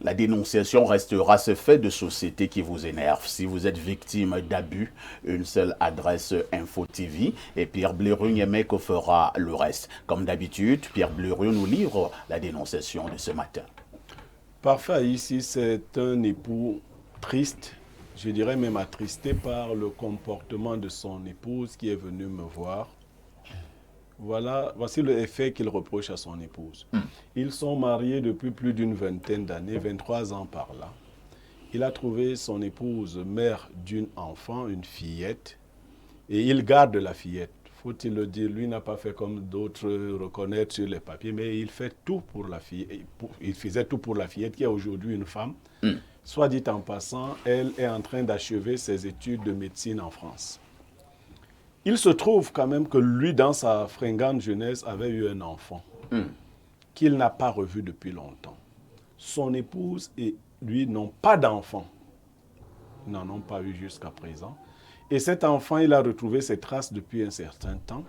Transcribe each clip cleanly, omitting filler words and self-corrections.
La dénonciation restera ce fait de société qui vous énerve. Si vous êtes victime d'abus, une seule adresse Info TV et Pierre Blérune fera le reste. Comme d'habitude, Pierre Blérune nous livre la dénonciation de ce matin. Parfait, ici c'est un époux triste, je dirais même attristé par le comportement de son épouse qui est venue me voir. Voici le effet qu'il reproche à son épouse. Ils sont mariés depuis plus d'une vingtaine d'années, 23 ans par là. Il a trouvé son épouse mère d'une enfant, une fillette, et il garde la fillette. Faut-il le dire, lui n'a pas fait comme d'autres reconnaître sur les papiers, mais il fait tout pour la fillette. Il faisait tout pour la fillette qui est aujourd'hui une femme. Soit dit en passant, elle est en train d'achever ses études de médecine en France. Il se trouve quand même que lui, dans sa fringante jeunesse, avait eu un enfant qu'il n'a pas revu depuis longtemps. Son épouse et lui n'ont pas d'enfant. Ils n'en ont pas eu jusqu'à présent. Et cet enfant, il a retrouvé ses traces depuis un certain temps.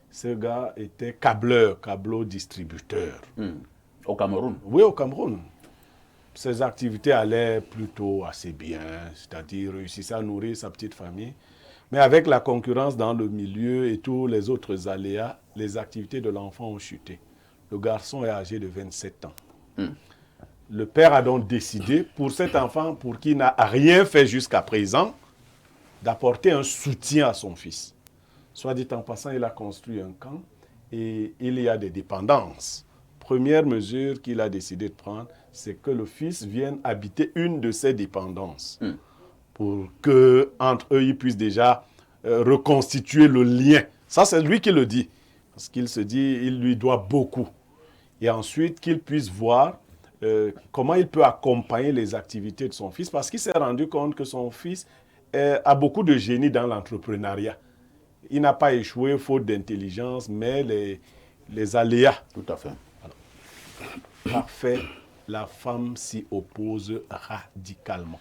Ce gars était câbleau-distributeur. Au Cameroun? Oui, au Cameroun. Ses activités allaient plutôt assez bien, c'est-à-dire réussissait à nourrir sa petite famille. Mais avec la concurrence dans le milieu et tous les autres aléas, les activités de l'enfant ont chuté. Le garçon est âgé de 27 ans. Le père a donc décidé, pour cet enfant, pour qui n'a rien fait jusqu'à présent, d'apporter un soutien à son fils. Soit dit en passant, il a construit un camp et il y a des dépendances. Première mesure qu'il a décidé de prendre, c'est que le fils vienne habiter une de ces dépendances. Pour qu'entre eux, ils puissent déjà reconstituer le lien. Ça, c'est lui qui le dit. Parce qu'il se dit, il lui doit beaucoup. Et ensuite, qu'il puisse voir comment il peut accompagner les activités de son fils. Parce qu'il s'est rendu compte que son fils a beaucoup de génie dans l'entrepreneuriat. Il n'a pas échoué faute d'intelligence, mais les aléas. Tout à fait. Alors, parfait, la femme s'y oppose radicalement.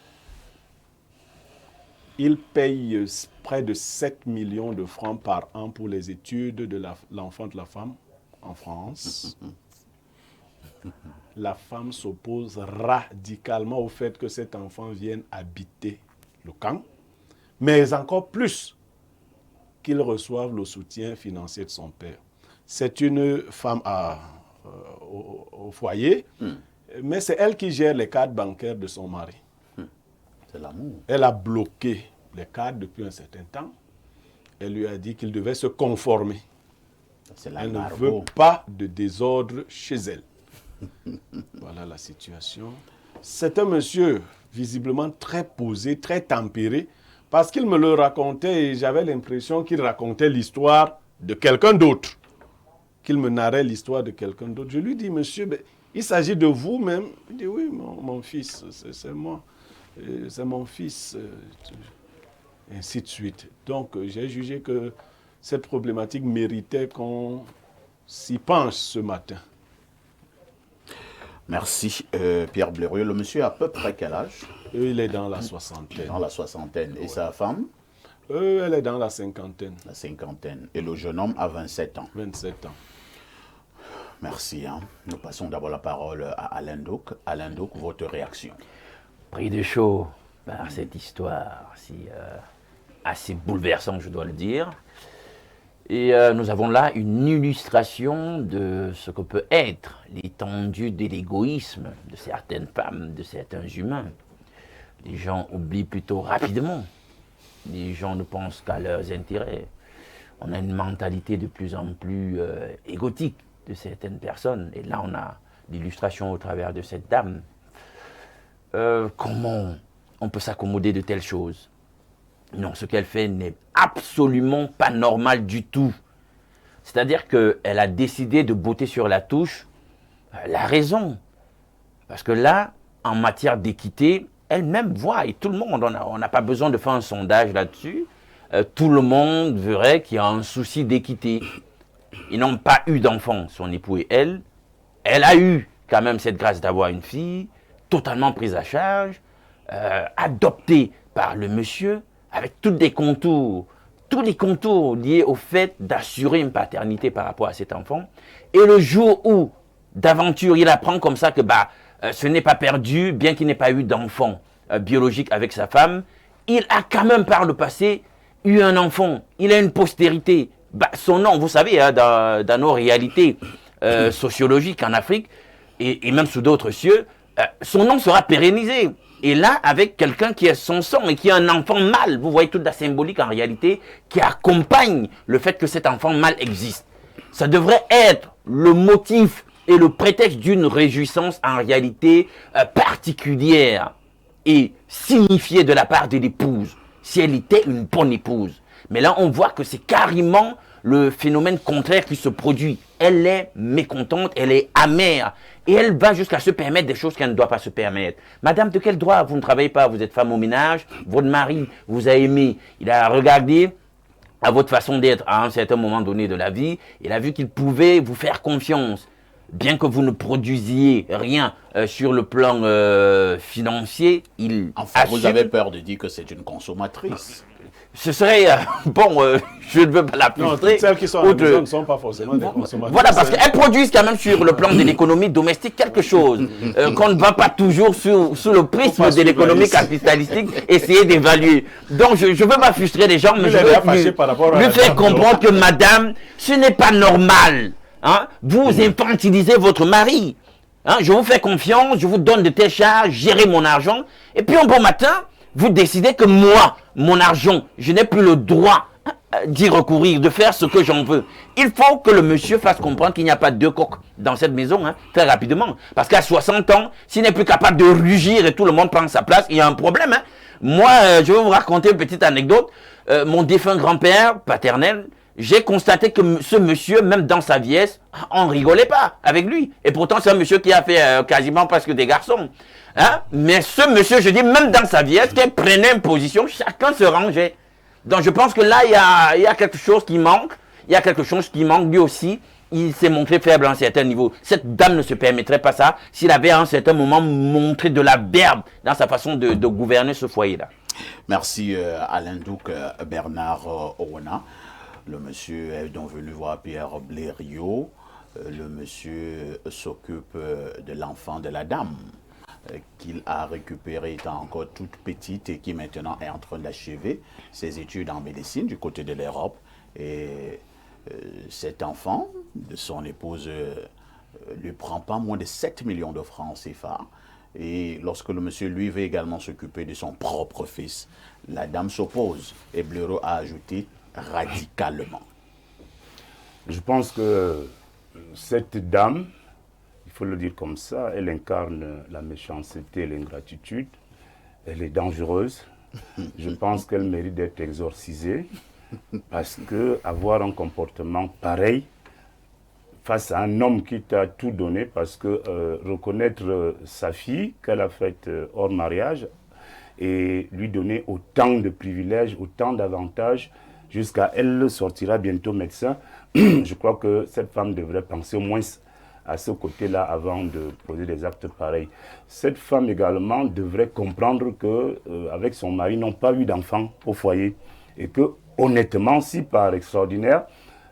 Il paye près de 7 millions de francs par an pour les études de l'enfant de la femme en France. La femme s'oppose radicalement au fait que cet enfant vienne habiter le camp, mais encore plus qu'il reçoive le soutien financier de son père. C'est une femme au foyer, mais c'est elle qui gère les cartes bancaires de son mari. C'est l'amour. Elle a bloqué les cartes depuis un certain temps. Elle lui a dit qu'il devait se conformer. Elle ne veut pas de désordre chez elle. Voilà la situation. C'est un monsieur visiblement très posé, très tempéré, parce qu'il me le racontait et j'avais l'impression qu'il racontait l'histoire de quelqu'un d'autre. Qu'il me narrait l'histoire de quelqu'un d'autre. Je lui dis, monsieur, il s'agit de vous-même. Il dit, oui, mon fils, c'est moi. C'est mon fils. Ainsi de suite. Donc, j'ai jugé que cette problématique méritait qu'on s'y penche ce matin. Merci, Pierre Blériot. Le monsieur a à peu près quel âge? Il est dans la soixantaine. Dans la soixantaine. Et sa femme? Elle est dans la cinquantaine. La cinquantaine. Et le jeune homme a 27 ans. 27 ans. Merci. Nous passons d'abord la parole à Alain Douk. Alain Douk, votre réaction? Pris de chaud par cette histoire assez bouleversante, je dois le dire. Et nous avons là une illustration de ce que peut être l'étendue de l'égoïsme de certaines femmes, de certains humains. Les gens oublient plutôt rapidement. Les gens ne pensent qu'à leurs intérêts. On a une mentalité de plus en plus égotique de certaines personnes. Et là, on a l'illustration au travers de cette dame. Comment on peut s'accommoder de telles choses? Non, ce qu'elle fait n'est absolument pas normal du tout. C'est-à-dire qu'elle a décidé de botter sur la touche la raison. Parce que là, en matière d'équité, elle-même voit, et tout le monde, on n'a pas besoin de faire un sondage là-dessus, tout le monde verrait qu'il y a un souci d'équité. Ils n'ont pas eu d'enfant, son époux et elle. Elle a eu quand même cette grâce d'avoir une fille, totalement prise à charge, adoptée par le monsieur, avec tous les contours liés au fait d'assurer une paternité par rapport à cet enfant. Et le jour où, d'aventure, il apprend comme ça que ce n'est pas perdu, bien qu'il n'ait pas eu d'enfant biologique avec sa femme, il a quand même par le passé eu un enfant, il a une postérité. Bah, son nom, vous savez, hein, dans nos réalités sociologiques en Afrique, et même sous d'autres cieux, son nom sera pérennisé. Et là, avec quelqu'un qui est son sang et qui a un enfant mâle, vous voyez toute la symbolique en réalité qui accompagne le fait que cet enfant mâle existe. Ça devrait être le motif et le prétexte d'une réjouissance en réalité particulière et signifiée de la part de l'épouse, si elle était une bonne épouse. Mais là, on voit que c'est carrément le phénomène contraire qui se produit. Elle est mécontente, elle est amère. Et elle va jusqu'à se permettre des choses qu'elle ne doit pas se permettre. Madame, de quel droit vous ne travaillez pas? Vous êtes femme au ménage, votre mari vous a aimé, il a regardé à votre façon d'être à un certain moment donné de la vie, il a vu qu'il pouvait vous faire confiance. Bien que vous ne produisiez rien sur le plan financier, il Enfin, assume. vous avez peur de dire que c'est une consommatrice. Ce serait, je ne veux pas la Non, frustrer. toutes celles qui sont à la maison ne sont pas forcément des consommateurs. Voilà, parce qu'elles produisent quand même sur le plan de l'économie domestique quelque chose qu'on ne va pas toujours sous le prisme de l'économie capitalistique essayer d'évaluer. Donc, je ne veux pas frustrer les gens, mais je veux lui faire comprendre que madame, ce n'est pas normal. Hein? Vous infantilisez votre mari. Hein? Je vous fais confiance, je vous donne de telles charges, gérez mon argent. Et puis un bon matin, vous décidez que moi, mon argent, je n'ai plus le droit d'y recourir, de faire ce que j'en veux. Il faut que le monsieur fasse comprendre qu'il n'y a pas deux coqs dans cette maison, hein, très rapidement. Parce qu'à 60 ans, s'il n'est plus capable de rugir et tout le monde prend sa place, il y a un problème. Hein. Moi, je vais vous raconter une petite anecdote. Mon défunt grand-père paternel, j'ai constaté que ce monsieur, même dans sa vieillesse, on ne rigolait pas avec lui. Et pourtant, c'est un monsieur qui a fait quasiment presque des garçons. Hein? Mais ce monsieur, je dis, même dans sa vieillesse, qui prenait une position, chacun se rangeait. Donc je pense que là, il y a quelque chose qui manque. Il y a quelque chose qui manque. Lui aussi, il s'est montré faible à un certain niveau. Cette dame ne se permettrait pas ça s'il avait à un certain moment montré de la verbe dans sa façon de gouverner ce foyer-là. Merci Alain Douc, Bernard Owena. Le monsieur est donc venu voir Pierre Blériot. Le monsieur s'occupe de l'enfant de la dame qu'il a récupéré étant encore toute petite et qui maintenant est en train d'achever ses études en médecine du côté de l'Europe. Et cet enfant de son épouse lui prend pas moins de 7 millions de francs CFA. Et lorsque le monsieur lui veut également s'occuper de son propre fils, la dame s'oppose. Et Blériot a ajouté radicalement. Je pense que cette dame, il faut le dire comme ça, elle incarne la méchanceté et l'ingratitude. Elle est dangereuse. Je pense qu'elle mérite d'être exorcisée parce qu'avoir un comportement pareil face à un homme qui t'a tout donné, parce que reconnaître sa fille qu'elle a faite hors mariage et lui donner autant de privilèges, autant d'avantages, jusqu'à elle sortira bientôt médecin, je crois que cette femme devrait penser au moins à ce côté-là avant de poser des actes pareils. Cette femme également devrait comprendre qu'avec son mari, n'ont pas eu d'enfant au foyer. Et que, honnêtement, si par extraordinaire,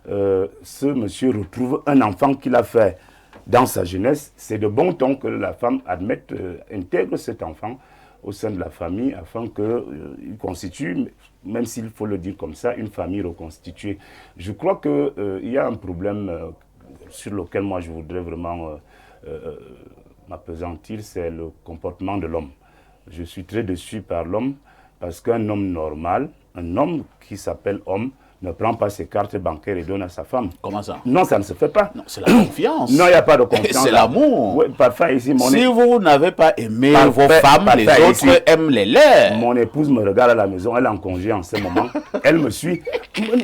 ce monsieur retrouve un enfant qu'il a fait dans sa jeunesse, c'est de bon ton que la femme admette, intègre cet enfant au sein de la famille afin qu'il constitue, même s'il faut le dire comme ça, une famille reconstituée. Je crois qu'il y a un problème sur lequel moi je voudrais vraiment m'appesantir, c'est le comportement de l'homme. Je suis très déçu par l'homme parce qu'un homme normal, un homme qui s'appelle homme, ne prend pas ses cartes bancaires et donne à sa femme. Comment ça? Non, ça ne se fait pas. Non, c'est la confiance. Non, il n'y a pas de confiance. C'est l'amour. Oui, parfois ici, si vous n'avez pas aimé vos femmes, les autres ici, aiment les leurs. Mon épouse me regarde à la maison, elle est en congé en ce moment. Elle me suit.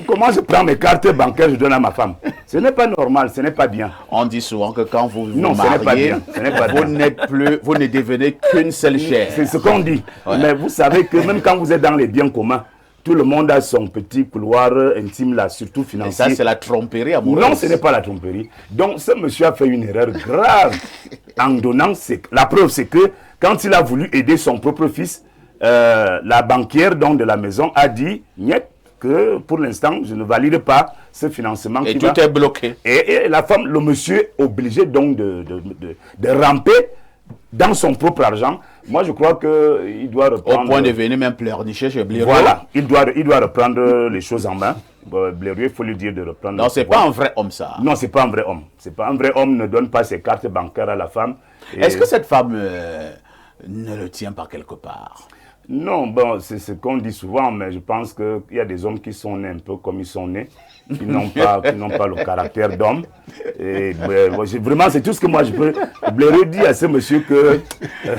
Comment je prends mes cartes bancaires, je donne à ma femme? Ce n'est pas normal, ce n'est pas bien. On dit souvent que quand vous vous non, mariez, ce n'est pas bien. Vous ne devenez qu'une seule chair. C'est ce qu'on dit. Ouais. Mais vous savez que même quand vous êtes dans les biens communs, tout le monde a son petit couloir intime là, surtout financier. Et ça, c'est la tromperie amoureuse. Non, ce n'est pas la tromperie. Donc, ce monsieur a fait une erreur grave en donnant... La preuve, c'est que quand il a voulu aider son propre fils, la banquière donc, de la maison a dit, niet, que pour l'instant, je ne valide pas ce financement. Et tout est bloqué. Et la femme, le monsieur est obligé donc de ramper dans son propre argent, moi je crois qu'il doit reprendre... Au point de venir même pleurnicher chez Blériot. Voilà, il doit reprendre les choses en main. Blériot, il faut lui dire de reprendre... Non, c'est pas un vrai homme, ça. Non, c'est pas un vrai homme. C'est pas un vrai homme, ne donne pas ses cartes bancaires à la femme. Est-ce que cette femme ne le tient pas quelque part? Non, bon, c'est ce qu'on dit souvent, mais je pense qu'il y a des hommes qui sont nés un peu comme ils sont nés, qui n'ont pas le caractère d'homme. Et vraiment, c'est tout ce que moi je peux... Blériot dit à ce monsieur que...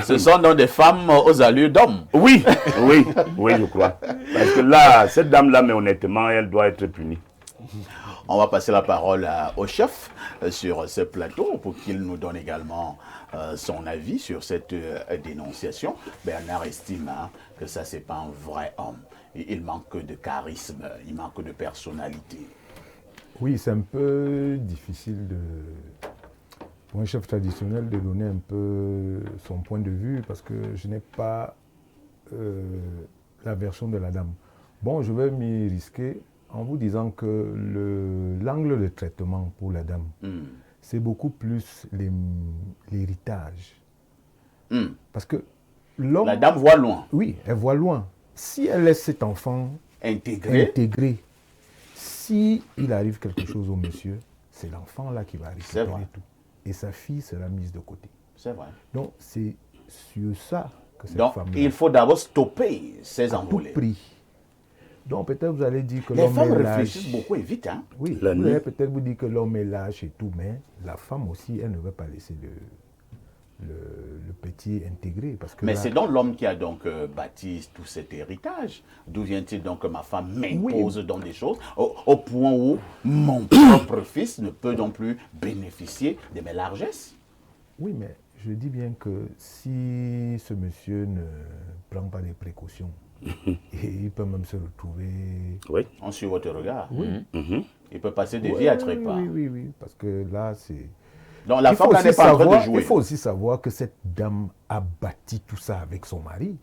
Ce sont donc des femmes aux allures d'hommes. Oui, je crois. Parce que là, cette dame-là, mais honnêtement, elle doit être punie. On va passer la parole au chef sur ce plateau pour qu'il nous donne également son avis sur cette dénonciation. Bernard estime que ça, c'est pas un vrai homme. Il manque de charisme, il manque de personnalité. Oui, c'est un peu difficile pour un chef traditionnel de donner un peu son point de vue parce que je n'ai pas la version de la dame. Bon, je vais m'y risquer en vous disant que l'angle de traitement pour la dame, c'est beaucoup plus l'héritage. Parce que l'homme... La dame voit loin. Oui, elle voit loin. Si elle laisse cet enfant intégré, si il arrive quelque chose au monsieur, c'est l'enfant là qui va récupérer tout. Et sa fille sera mise de côté. C'est vrai. Donc, c'est sur ça que cette Donc, femme... il faut d'abord stopper ces à tout envolées. prix. Donc, peut-être vous allez dire que Les l'homme femmes est lâche. réfléchissent beaucoup et vite. Hein? Oui, La vous nuit. allez peut-être vous dire que l'homme est lâche et tout, mais la femme aussi, elle ne veut pas laisser le petit intégré. Parce que Mais là, c'est donc l'homme qui a donc bâti tout cet héritage. D'où vient-il donc que ma femme m'impose dans des choses au point où mon propre fils ne peut non plus bénéficier de mes largesses? Oui, mais je dis bien que si ce monsieur ne prend pas des précautions, et il peut même se retrouver... Oui. On suit votre regard. Oui. Il peut passer des Oui, vies à oui, trépas. oui, parce que là, c'est... Donc la Il femme faut là aussi n'est pas en train de savoir- jouer. il faut aussi savoir que cette dame a bâti tout ça avec son mari.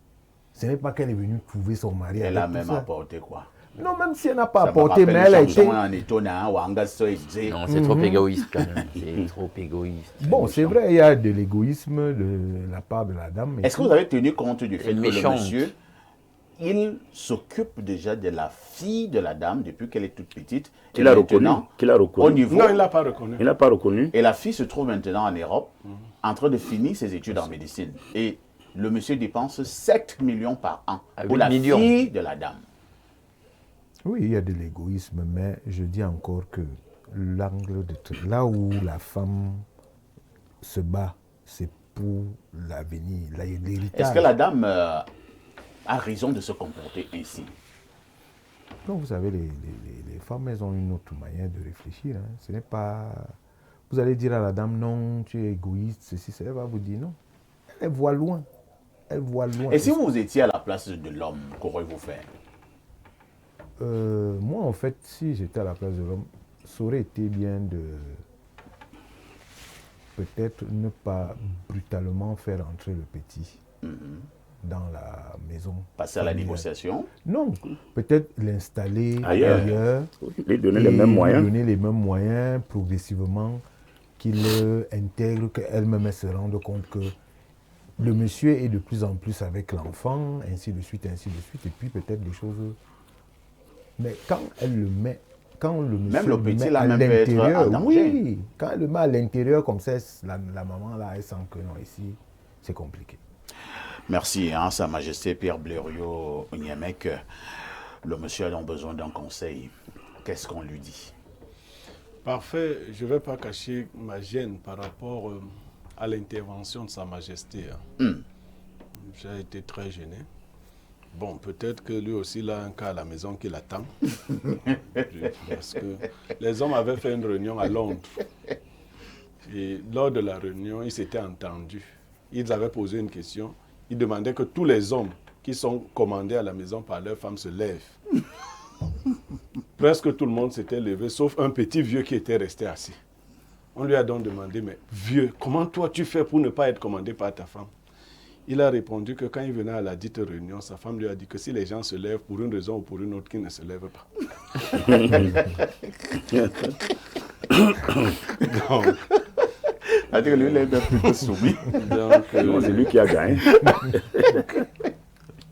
Ce n'est pas qu'elle est venue trouver son mari Elle avec a tout même ça. apporté quoi? Non, même si elle n'a pas Ça me apporté, mais rappelle elle a le été... changement en étonnant, ou en gazoïsé. Non, c'est trop égoïste quand même. C'est trop égoïste. Bon, c'est vrai, il y a de l'égoïsme de la part de la dame. mais Est-ce que vous avez tenu compte du fait que le méchante. monsieur, il s'occupe déjà de la fille de la dame depuis qu'elle est toute petite? Et Qu'il a reconnu. maintenant, Qu'il a reconnu. au niveau... Non, il ne l'a pas reconnu. Il n'a pas reconnu. Et la fille se trouve maintenant en Europe, en train de finir ses études en médecine. Et le monsieur dépense 7 millions par an Ah, pour 8 la millions. fille de la dame. Oui, il y a de l'égoïsme, mais je dis encore que l'angle de là où la femme se bat, c'est pour l'avenir, l'héritage. Est-ce que la dame a raison de se comporter ainsi? Donc, vous savez, les femmes, elles ont une autre manière de réfléchir. Hein. Ce n'est pas... Vous allez dire à la dame, non, tu es égoïste, ceci, ça, elle va vous dire non. Elle voit loin. Elle voit loin. Et si vous étiez à la place de l'homme, qu'auriez-vous fait? Moi, en fait, si j'étais à la place de l'homme, ça aurait été bien de peut-être ne pas brutalement faire entrer le petit dans la maison. Passer à la familiale. négociation? Non, peut-être l'installer Ailleurs. ailleurs. Lui donner et les mêmes lui moyens. donner les mêmes moyens progressivement, qu'il intègre, qu'elle-même elle se rende compte que le monsieur est de plus en plus avec l'enfant, ainsi de suite, et puis peut-être des choses. Mais quand elle le met, quand le monsieur Même le petit, met là, à même peut être l'intérieur, en danger. oui, quand elle le met à l'intérieur comme ça, la maman là, elle sent que non, ici, c'est compliqué. Merci, hein, Sa Majesté Pierre Blériot Onyemeke. Le monsieur a donc besoin d'un conseil. Qu'est-ce qu'on lui dit? Parfait, je ne vais pas cacher ma gêne par rapport à l'intervention de Sa Majesté. J'ai été très gêné. Bon, peut-être que lui aussi, il a un cas à la maison qui l'attend. Parce que les hommes avaient fait une réunion à Londres. Et lors de la réunion, ils s'étaient entendus. Ils avaient posé une question. Ils demandaient que tous les hommes qui sont commandés à la maison par leurs femmes se lèvent. Presque tout le monde s'était levé, sauf un petit vieux qui était resté assis. On lui a donc demandé, mais vieux, comment toi tu fais pour ne pas être commandé par ta femme? Il a répondu que quand il venait à la dite réunion, sa femme lui a dit que si les gens se lèvent pour une raison ou pour une autre, qu'ils ne se lèvent pas. Donc, C'est-à-dire lui, il est plutôt soumis. Donc, Non, c'est lui qui a gagné.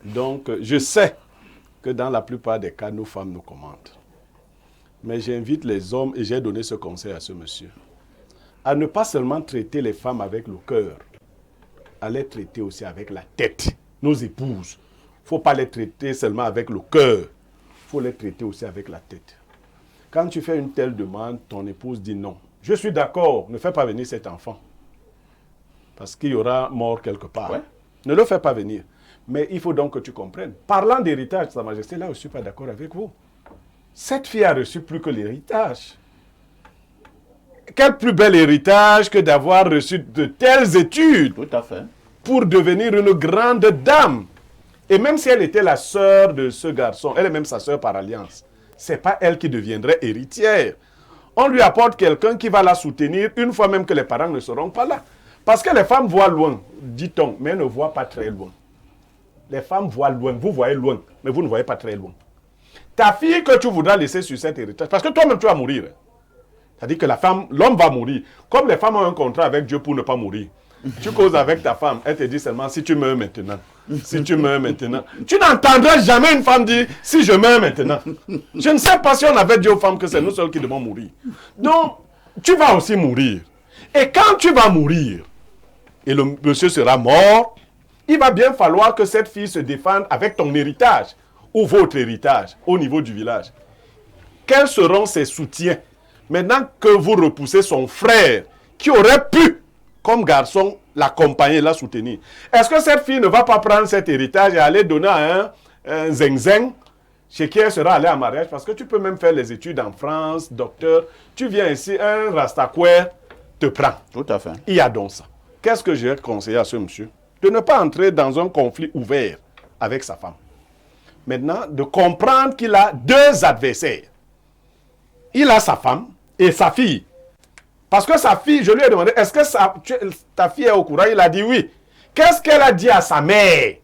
donc, je sais que dans la plupart des cas, nos femmes nous commandent. Mais j'invite les hommes, et j'ai donné ce conseil à ce monsieur, à ne pas seulement traiter les femmes avec le cœur, à les traiter aussi avec la tête. Nos épouses, il ne faut pas les traiter seulement avec le cœur, il faut les traiter aussi avec la tête. Quand tu fais une telle demande, ton épouse dit non. Je suis d'accord, ne fais pas venir cet enfant. Parce qu'il y aura mort quelque part. Ouais. Ne le fais pas venir. Mais il faut donc que tu comprennes. Parlant d'héritage, Sa Majesté, là, je ne suis pas d'accord avec vous. Cette fille a reçu plus que l'héritage. Quel plus bel héritage que d'avoir reçu de telles études Tout à fait. pour devenir une grande dame. Et même si elle était la sœur de ce garçon, elle est même sa sœur par alliance, ce n'est pas elle qui deviendrait héritière. On lui apporte quelqu'un qui va la soutenir une fois même que les parents ne seront pas là. Parce que les femmes voient loin, dit-on, mais elles ne voient pas très loin. Les femmes voient loin, vous voyez loin, mais vous ne voyez pas très loin. Ta fille que tu voudras laisser sur cet héritage, parce que toi-même tu vas mourir. C'est-à-dire que la femme, l'homme va mourir. Comme les femmes ont un contrat avec Dieu pour ne pas mourir. Tu causes avec ta femme, elle te dit seulement si tu meurs maintenant. Si tu meurs maintenant. Tu n'entendras jamais une femme dire si je meurs maintenant. Je ne sais pas si on avait dit aux femmes que c'est nous seuls qui devons mourir. Donc, tu vas aussi mourir. Et quand tu vas mourir, et le monsieur sera mort, il va bien falloir que cette fille se défende avec ton héritage ou votre héritage au niveau du village. Quels seront ses soutiens? Maintenant que vous repoussez son frère qui aurait pu, comme garçon, l'accompagner, la soutenir. Est-ce que cette fille ne va pas prendre cet héritage et aller donner à un zeng-zeng chez qui elle sera allée en mariage? Parce que tu peux même faire les études en France, docteur. Tu viens ici, un rastaquaire te prend. Tout à fait. Il y a donc ça. Qu'est-ce que j'ai conseillé à ce monsieur? De ne pas entrer dans un conflit ouvert avec sa femme. Maintenant, de comprendre qu'il a deux adversaires. Il a sa femme et sa fille. Parce que sa fille, je lui ai demandé, est-ce que ta fille est au courant? Il a dit oui. Qu'est-ce qu'elle a dit à sa mère?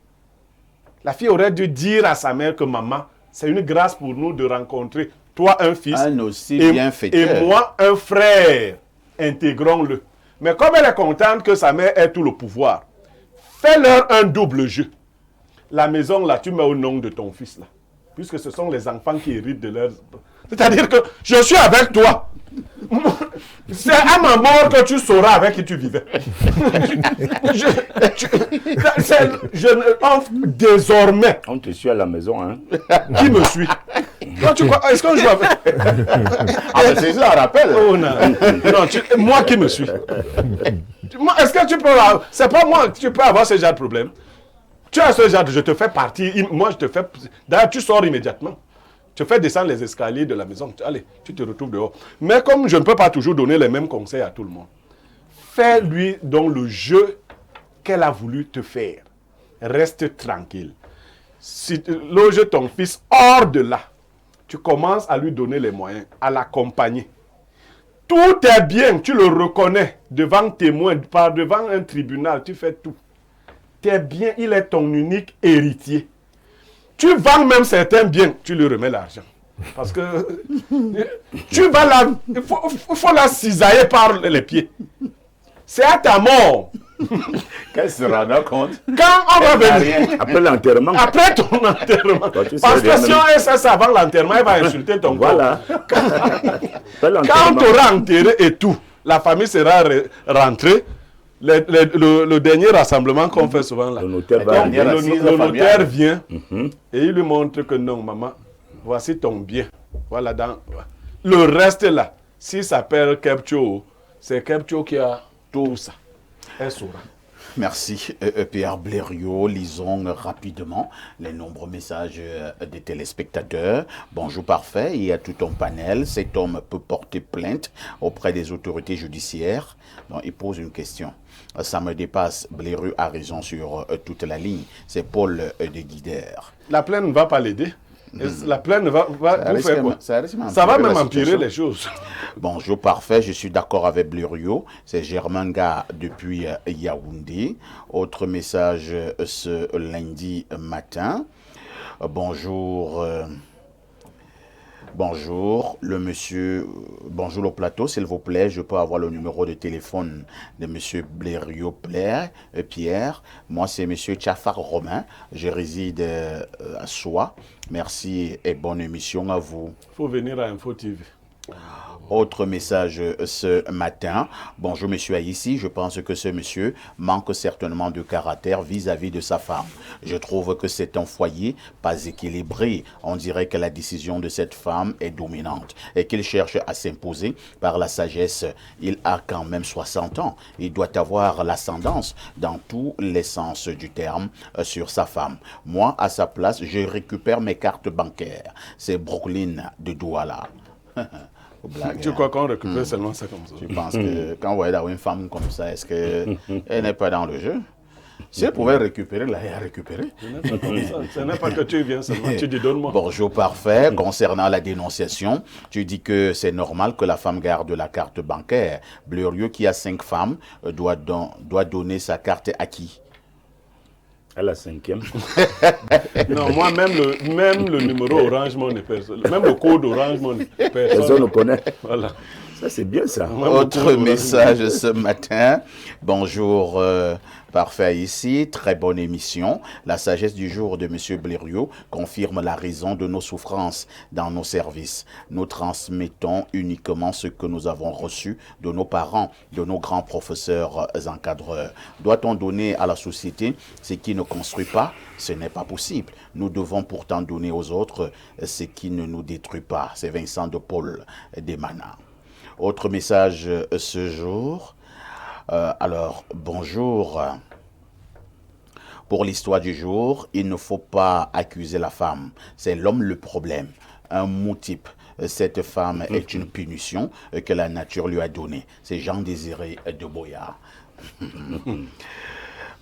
La fille aurait dû dire à sa mère que maman, c'est une grâce pour nous de rencontrer toi un fils Un aussi bienfaiteur. et moi un frère. Intégrons-le. Mais comme elle est contente que sa mère ait tout le pouvoir, fais-leur un double jeu. La maison là, tu mets au nom de ton fils là. Puisque ce sont les enfants qui héritent de leurs... C'est-à-dire que je suis avec toi. C'est à ma mort que tu sauras avec qui tu vivais. Désormais, On te suit à la maison, hein. qui me suit? Toi, tu crois, est-ce qu'on joue avec... Ah, mais c'est ça, un rappel. Oh non, non moi qui me suis. Est-ce que tu peux... C'est pas moi que tu peux avoir ce genre de problème. Tu as ce genre de... Je te fais partir. Moi, je te fais... D'ailleurs, tu sors immédiatement. Tu fais descendre les escaliers de la maison. Allez, tu te retrouves dehors. Mais comme je ne peux pas toujours donner les mêmes conseils à tout le monde, fais-lui donc le jeu qu'elle a voulu te faire. Reste tranquille. Si loge ton fils hors de là, tu commences à lui donner les moyens, à l'accompagner. Tout est bien, tu le reconnais devant témoin, devant un tribunal, tu fais tout. Tu es bien, il est ton unique héritier. Tu vends même certains biens, tu lui remets l'argent. Parce que tu vas la... Il faut la cisailler par les pieds. C'est à ta mort. Qu'elle se rendra compte. Quand on va venir... Après l'enterrement. Après ton enterrement. Toi, tu Parce serais que si bien on est ça avant l'enterrement, elle va insulter ton corps. Voilà. Après Quand l'enterrement. tu auras enterré et tout, la famille sera rentrée. Le dernier rassemblement qu'on fait souvent là. Le notaire Donc, va dernière le assise notaire familiale. vient Mhm. et il lui montre que non, maman, voici ton bien. Voilà, le reste là, s'il s'appelle Kepcho, c'est Kepcho qui a tout ça. Elle saura. Merci Pierre Blériot. Lisons rapidement les nombreux messages des téléspectateurs. Bonjour parfait, il y a tout un panel. Cet homme peut porter plainte auprès des autorités judiciaires. Donc, il pose une question. Ça me dépasse, Blériot a raison sur toute la ligne. C'est Paul de Guidère. La plainte ne va pas l'aider. La plainte va vous faire quoi? Ça va même empirer les choses. Bonjour, parfait. Je suis d'accord avec Blériot. C'est Germain Ga depuis Yaoundé. Autre message ce lundi matin. Bonjour. Bonjour, bonjour au plateau, s'il vous plaît. Je peux avoir le numéro de téléphone de monsieur Blériot Pierre. Moi, c'est monsieur Tchafar Romain. Je réside à Soie. Merci et bonne émission à vous. Il faut venir à Info TV. Autre message ce matin. Bonjour monsieur Aïssi, je pense que ce monsieur manque certainement de caractère vis-à-vis de sa femme. Je trouve que c'est un foyer pas équilibré. On dirait que la décision de cette femme est dominante et qu'il cherche à s'imposer par la sagesse. Il a quand même 60 ans. Il doit avoir l'ascendance dans tous les sens du terme sur sa femme. Moi, à sa place, je récupère mes cartes bancaires. C'est Brooklyn de Douala. Tu crois qu'on récupère seulement ça comme ça? Je pense que quand vous voyez d'avoir une femme comme ça, est-ce qu'elle n'est pas dans le jeu? Si elle pouvait récupérer, là, elle a récupéré. Ce n'est pas que tu viens seulement, tu dis donne-moi. Bonjour, parfait. Concernant la dénonciation, tu dis que c'est normal que la femme garde la carte bancaire. Blériot, qui a 5 femmes, doit donner sa carte à qui? À la 5e. Non, moi, même le numéro Orange Money, personne. Même le code Orange Money, Personne ne connaît. Voilà. Ça, c'est bien ça. Autre message ce matin. Bonjour, parfait ici. Très bonne émission. La sagesse du jour de M. Blériot confirme la raison de nos souffrances dans nos services. Nous transmettons uniquement ce que nous avons reçu de nos parents, de nos grands professeurs encadreurs. Doit-on donner à la société ce qui ne construit pas? Ce n'est pas possible. Nous devons pourtant donner aux autres ce qui ne nous détruit pas. C'est Vincent de Paul Desmanas. Autre message ce jour. Alors, bonjour. Pour l'histoire du jour, il ne faut pas accuser la femme. C'est l'homme le problème. Un mot type. Cette femme est une punition que la nature lui a donnée. C'est Jean-Désiré de Boyard.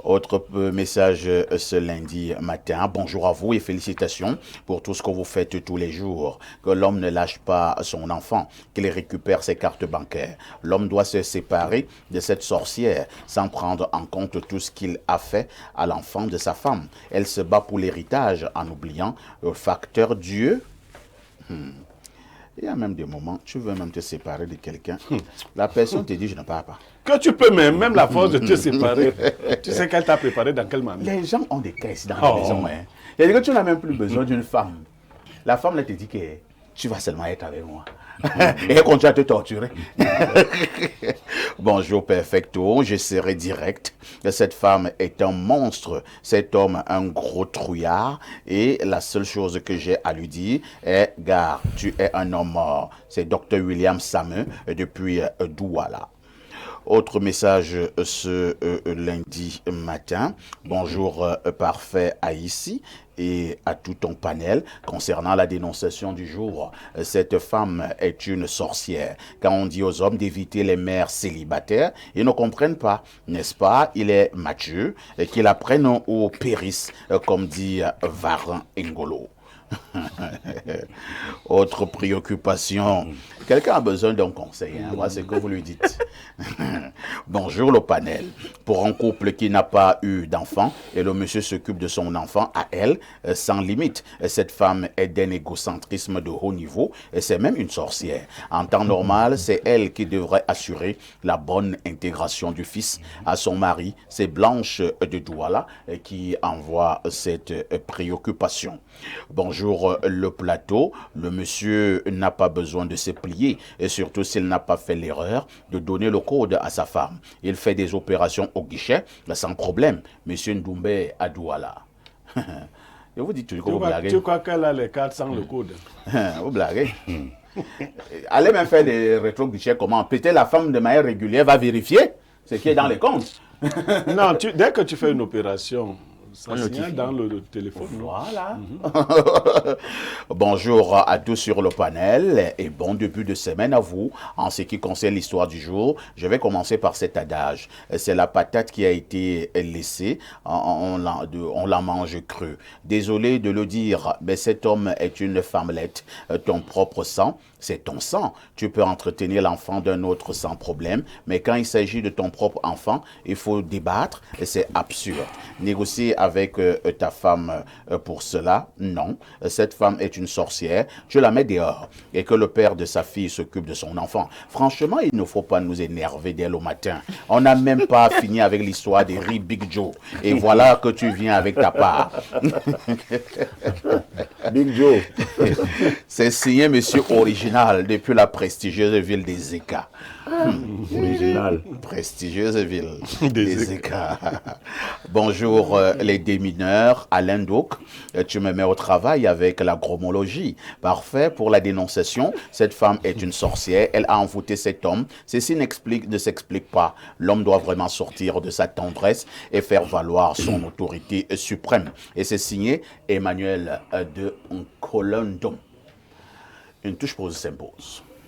Autre message ce lundi matin. Bonjour à vous et félicitations pour tout ce que vous faites tous les jours. Que l'homme ne lâche pas son enfant, qu'il récupère ses cartes bancaires. L'homme doit se séparer de cette sorcière sans prendre en compte tout ce qu'il a fait à l'enfant de sa femme. Elle se bat pour l'héritage en oubliant le facteur Dieu. Il y a même des moments, tu veux même te séparer de quelqu'un. La personne te dit, je ne pars pas. Que tu peux même la force de te séparer. Tu sais qu'elle t'a préparé dans quelle manière? Les gens ont des caisses dans la maison. Hein. C'est-à-dire que tu n'as même plus besoin d'une femme. La femme, là, te dit que tu vas seulement être avec moi. Et elle continue à te torturer. Bonjour, perfecto. Je serai direct. Cette femme est un monstre. Cet homme, un gros trouillard. Et la seule chose que j'ai à lui dire est, gare, tu es un homme mort. C'est Dr. William Sameux depuis Douala. Autre message ce lundi matin. Bonjour, parfait Aïssi et à tout ton panel. Concernant la dénonciation du jour, cette femme est une sorcière. Quand on dit aux hommes d'éviter les mères célibataires, ils ne comprennent pas, n'est-ce pas? Il est mature et qu'ils apprennent au péris, comme dit Varin Ngolo. Autre préoccupation. Quelqu'un a besoin d'un conseil. Moi, c'est ce que vous lui dites. Bonjour le panel. Pour un couple qui n'a pas eu d'enfant et le monsieur s'occupe de son enfant à elle, sans limite. Cette femme est d'un égocentrisme de haut niveau et c'est même une sorcière. En temps normal, c'est elle qui devrait assurer la bonne intégration du fils à son mari. C'est Blanche de Douala qui envoie cette préoccupation. Bonjour le plateau. Le monsieur n'a pas besoin de se plier et surtout s'il n'a pas fait l'erreur de donner le code à sa femme. Il fait des opérations au guichet sans problème. Monsieur Ndoumbe à Douala. Je vous dis toujours que vous blaguez. Tu crois qu'elle a les cartes sans le code? Vous blaguez. Allez même faire des rétro-guichets comment? Peut-être la femme de manière régulière va vérifier ce qui est dans les comptes. Non, dès que tu fais une opération, ça signale dans le téléphone. Voilà. Bonjour à tous sur le panel et bon début de semaine à vous. En ce qui concerne l'histoire du jour, je vais commencer par cet adage. C'est la patate qui a été laissée, on la mange crue. Désolé de le dire, mais cet homme est une femmelette. Ton propre sang, c'est ton sang. Tu peux entretenir l'enfant d'un autre sans problème, mais quand il s'agit de ton propre enfant, il faut débattre et c'est absurde. Négocier avec ta femme pour cela. Non, cette femme est une sorcière. Tu la mets dehors et que le père de sa fille s'occupe de son enfant. Franchement, il ne faut pas nous énerver dès le matin. On n'a même pas fini avec l'histoire des riz Big Joe. Et voilà que tu viens avec ta part. Big Joe. C'est signé Monsieur Original depuis la prestigieuse ville des Écas. Original. Prestigieuse ville des Écas. Bonjour les démineurs, Alain Douk. Tu me mets au travail avec la gromologie. Parfait pour la dénonciation. Cette femme est une sorcière. Elle a envoûté cet homme. Ceci ne s'explique pas. L'homme doit vraiment sortir de sa tendresse et faire valoir son autorité suprême. Et c'est signé Emmanuel de Colondon. Une touche pause s'impose.